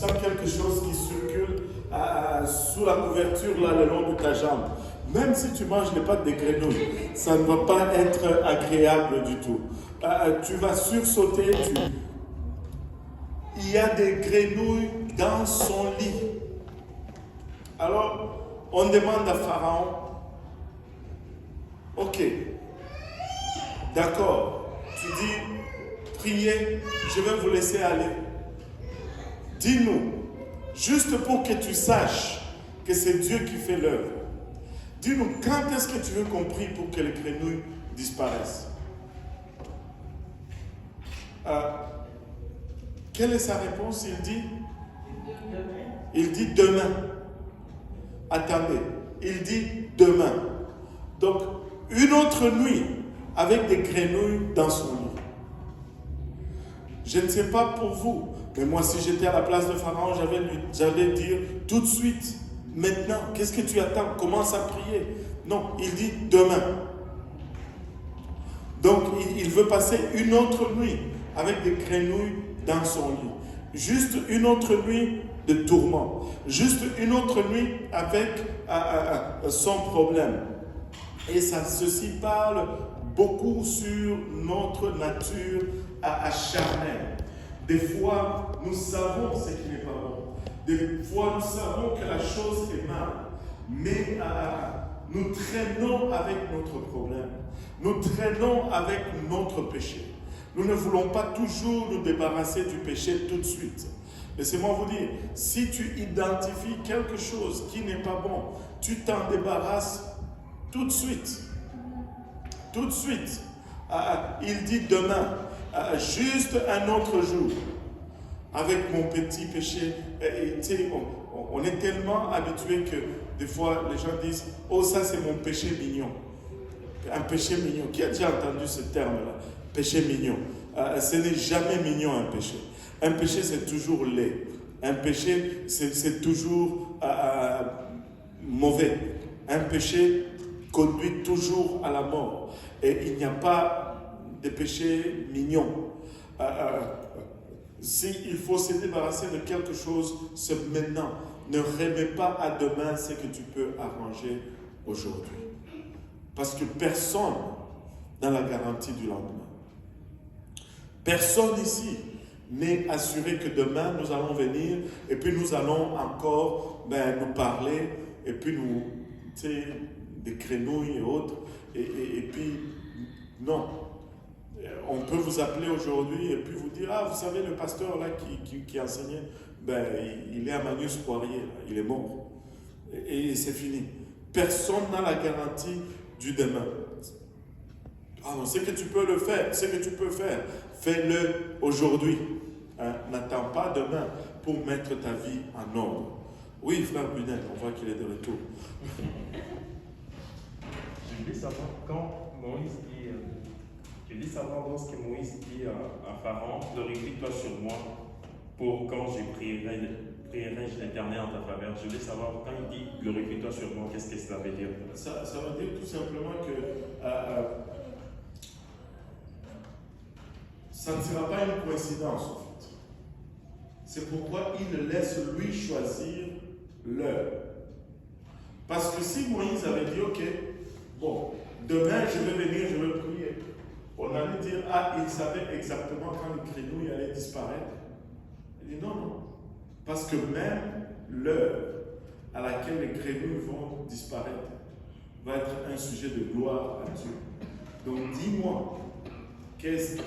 sens quelque chose qui circule sous la couverture, là, le long de ta jambe. Même si tu manges les pâtes de grenouilles, ça ne va pas être agréable du tout. Tu vas sursauter. Il y a des grenouilles dans son lit. Alors, on demande à Pharaon, ok, d'accord, tu dis, priez, je vais vous laisser aller. Dis-nous, juste pour que tu saches que c'est Dieu qui fait l'œuvre. Dis-nous, quand est-ce que tu veux qu'on prie pour que les grenouilles disparaissent? Quelle est sa réponse? Il dit demain. Attendez, il dit demain. Donc, une autre nuit avec des grenouilles dans son lit. Je ne sais pas pour vous, mais moi, si j'étais à la place de Pharaon, j'allais dire tout de suite, maintenant, qu'est-ce que tu attends? Commence à prier. Non, il dit demain. Donc, il veut passer une autre nuit avec des grenouilles dans son lit. Juste une autre nuit de tourment. Juste une autre nuit avec son problème. Et ceci parle beaucoup sur notre nature charnelle. Des fois, nous savons ce qui n'est pas bon. Des fois, nous savons que la chose est mal. Mais nous traînons avec notre problème. Nous traînons avec notre péché. Nous ne voulons pas toujours nous débarrasser du péché tout de suite. Laissez-moi vous dire, si tu identifies quelque chose qui n'est pas bon, tu t'en débarrasses tout de suite. Tout de suite. Il dit demain, juste un autre jour, avec mon petit péché. On est tellement habitué que des fois les gens disent, oh ça c'est mon péché mignon. Un péché mignon. Qui a déjà entendu ce terme-là? Péché mignon. Ce n'est jamais mignon un péché. Un péché, c'est toujours laid. Un péché, c'est toujours mauvais. Un péché conduit toujours à la mort. Et il n'y a pas de péché mignon. S'il faut se débarrasser de quelque chose, c'est maintenant. Ne remets pas à demain ce que tu peux arranger aujourd'hui. Parce que personne n'a la garantie du lendemain. Personne ici n'est assuré que demain nous allons venir et puis nous allons encore nous parler et puis nous, des grenouilles et autres. Et puis, non. On peut vous appeler aujourd'hui et puis vous dire, ah, vous savez, le pasteur là qui enseignait, il est à Magnus Poirier, là, il est mort. Et c'est fini. Personne n'a la garantie du demain. Alors, ce que tu peux le faire, ce que tu peux faire, fais-le aujourd'hui. N'attends pas demain pour mettre ta vie en ordre. Oui, frère Bunel, on voit qu'il est de retour. Je voulais savoir quand Moïse dit, lorsque Moïse dit à Pharaon, glorifie-toi sur moi pour quand je prierai l'Éternel en ta faveur. Je voulais savoir quand il dit glorifie-toi sur moi, qu'est-ce que ça veut dire? Ça veut dire tout simplement que ça ne sera pas une coïncidence en fait. C'est pourquoi il laisse lui choisir l'heure. Parce que si Moïse avait dit, ok, bon, demain je vais venir, je vais prier, on allait dire, ah, il savait exactement quand les grenouilles allaient disparaître. Il dit non. Parce que même l'heure à laquelle les grenouilles vont disparaître va être un sujet de gloire à Dieu. Donc dis-moi, qu'est-ce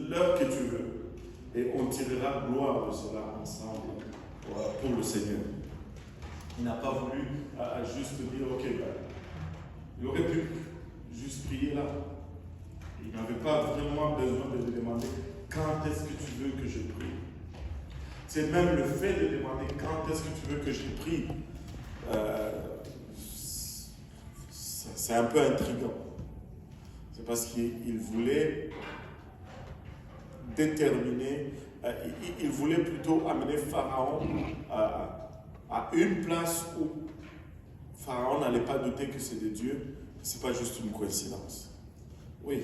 l'heure que tu veux? Et on tirera gloire de cela ensemble pour le Seigneur. Il n'a pas voulu juste dire, ok, il aurait pu juste prier là. Il n'avait pas vraiment besoin de lui demander quand est-ce que tu veux que je prie. C'est même le fait de demander quand est-ce que tu veux que je prie. C'est un peu intriguant. C'est parce qu'il voulait déterminer, il voulait plutôt amener Pharaon à une place où Pharaon n'allait pas douter que c'est de Dieu. Ce n'est pas juste une coïncidence. Oui.